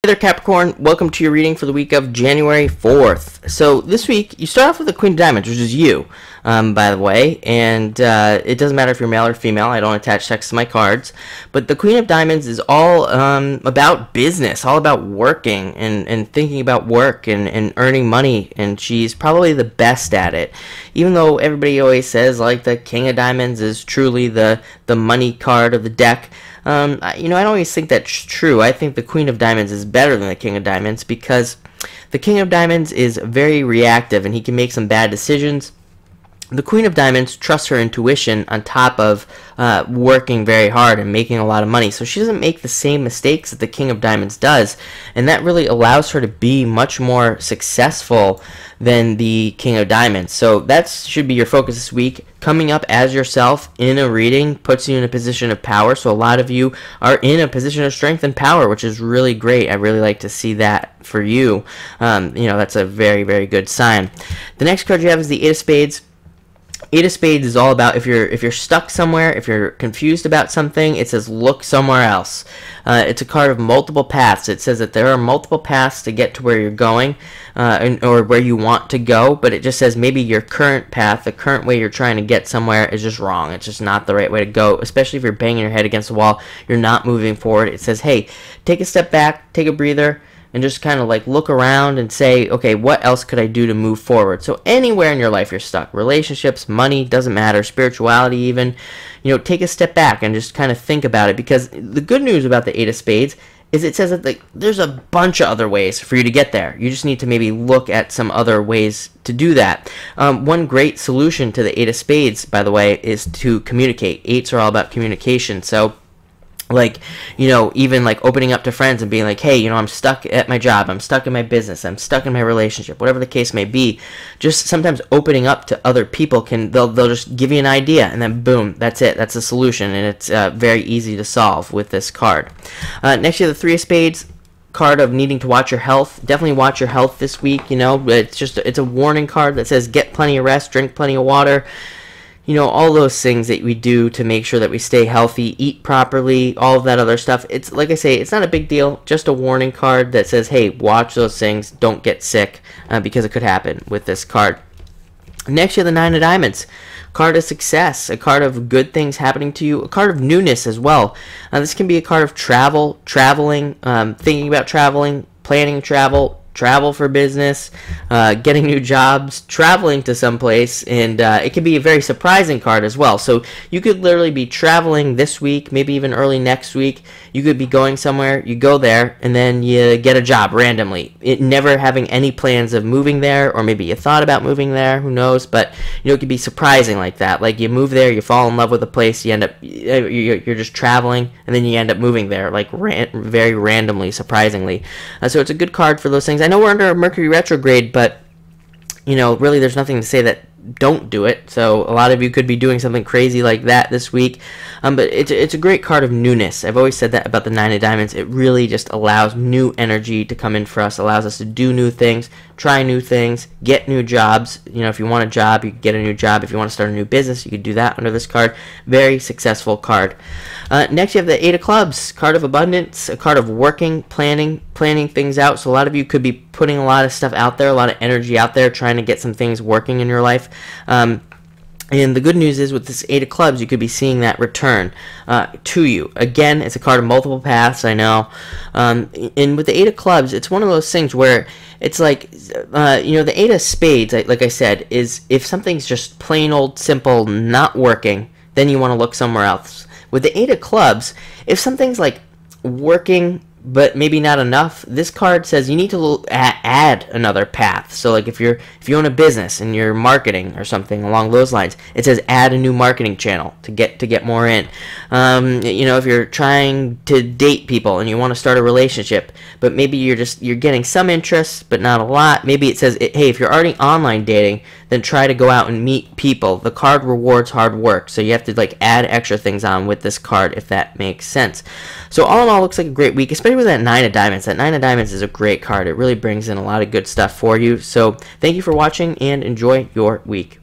Hey there, Capricorn. Welcome to your reading for the week of January 4th. So this week, you start off with the Queen of Diamonds, which is you, by the way. And it doesn't matter if you're male or female. I don't attach sex to my cards. But the Queen of Diamonds is all about business, all about working and thinking about work and earning money. And she's probably the best at it. Even though everybody always says, like, the King of Diamonds is truly the money card of the deck. I don't always think that's true. I think the Queen of Diamonds is better than the King of Diamonds because the King of Diamonds is very reactive and he can make some bad decisions. The Queen of Diamonds trusts her intuition on top of working very hard and making a lot of money. So she doesn't make the same mistakes that the King of Diamonds does. And that really allows her to be much more successful than the King of Diamonds. So that should be your focus this week. Coming up as yourself in a reading puts you in a position of power. So a lot of you are in a position of strength and power, which is really great. I really like to see that for you. That's a very, very good sign. The next card you have is the Eight of Spades. Eight of Spades is all about if you're stuck somewhere, if you're confused about something, it says look somewhere else. It's a card of multiple paths. It says that there are multiple paths to get to where you're going or where you want to go, but it just says maybe your current path, the current way you're trying to get somewhere is just wrong. It's just not the right way to go, especially if you're banging your head against the wall, you're not moving forward. It says, hey, take a step back, take a breather, and just kind of like look around and say, okay, what else could I do to move forward? So anywhere in your life you're stuck, relationships, money, doesn't matter, spirituality even, take a step back and just kind of think about it. Because the good news about the Eight of Spades is it says that there's a bunch of other ways for you to get there. You just need to maybe look at some other ways to do that. One great solution to the Eight of Spades, by the way, is to communicate. Eights are all about communication. So even like opening up to friends and being like, hey, I'm stuck at my job, I'm stuck in my business, I'm stuck in my relationship, whatever the case may be. Just sometimes opening up to other people they'll just give you an idea and then boom, that's it, that's the solution, and it's very easy to solve with this card. Next you have the Three of Spades, card of needing to watch your health. Definitely watch your health this week. It's a warning card that says get plenty of rest, drink plenty of water. All those things that we do to make sure that we stay healthy, eat properly, all of that other stuff. It's like I say, it's not a big deal, just a warning card that says, hey, watch those things, don't get sick, because it could happen with this card. Next, you have the Nine of Diamonds, card of success, a card of good things happening to you, a card of newness as well. This can be a card of traveling, thinking about traveling, planning travel for business, getting new jobs, traveling to someplace, and it can be a very surprising card as well. So you could literally be traveling this week, maybe even early next week. You could be going somewhere, you go there, and then you get a job randomly. Never having any plans of moving there, or maybe you thought about moving there, who knows, but it could be surprising like that. Like you move there, you fall in love with a place, you end up, you're just traveling, and then you end up moving there, like very randomly, surprisingly. So it's a good card for those things. I know we're under a Mercury retrograde, but really there's nothing to say that don't do it. So a lot of you could be doing something crazy like that this week, but it's a great card of newness. I've always said that about the Nine of Diamonds. It really just allows new energy to come in for us, allows us to do new things, try new things, get new jobs. If you want a job, you can get a new job. If you want to start a new business, you could do that under this card. Very successful card. Next, you have the Eight of Clubs, card of abundance, a card of working, planning things out. So a lot of you could be putting a lot of stuff out there, a lot of energy out there, trying to get some things working in your life. And the good news is with this Eight of Clubs, you could be seeing that return to you. Again, it's a card of multiple paths, I know. And with the Eight of Clubs, it's one of those things where it's like, the Eight of Spades, like I said, is if something's just plain old simple, not working, then you want to look somewhere else. With the Eight of Clubs, if something's like working but maybe not enough, this card says you need to add another path. So like if you own a business and you're marketing or something along those lines, it says add a new marketing channel to get more in. If you're trying to date people and you want to start a relationship, but maybe you're getting some interest but not a lot, maybe it says, hey, if you're already online dating, then try to go out and meet people. The card rewards hard work, so you have to add extra things on with this card, if that makes sense. So all in all, looks like a great week, especially with that Nine of Diamonds. That Nine of Diamonds is a great card. It really brings in a lot of good stuff for you. So thank you for watching and enjoy your week.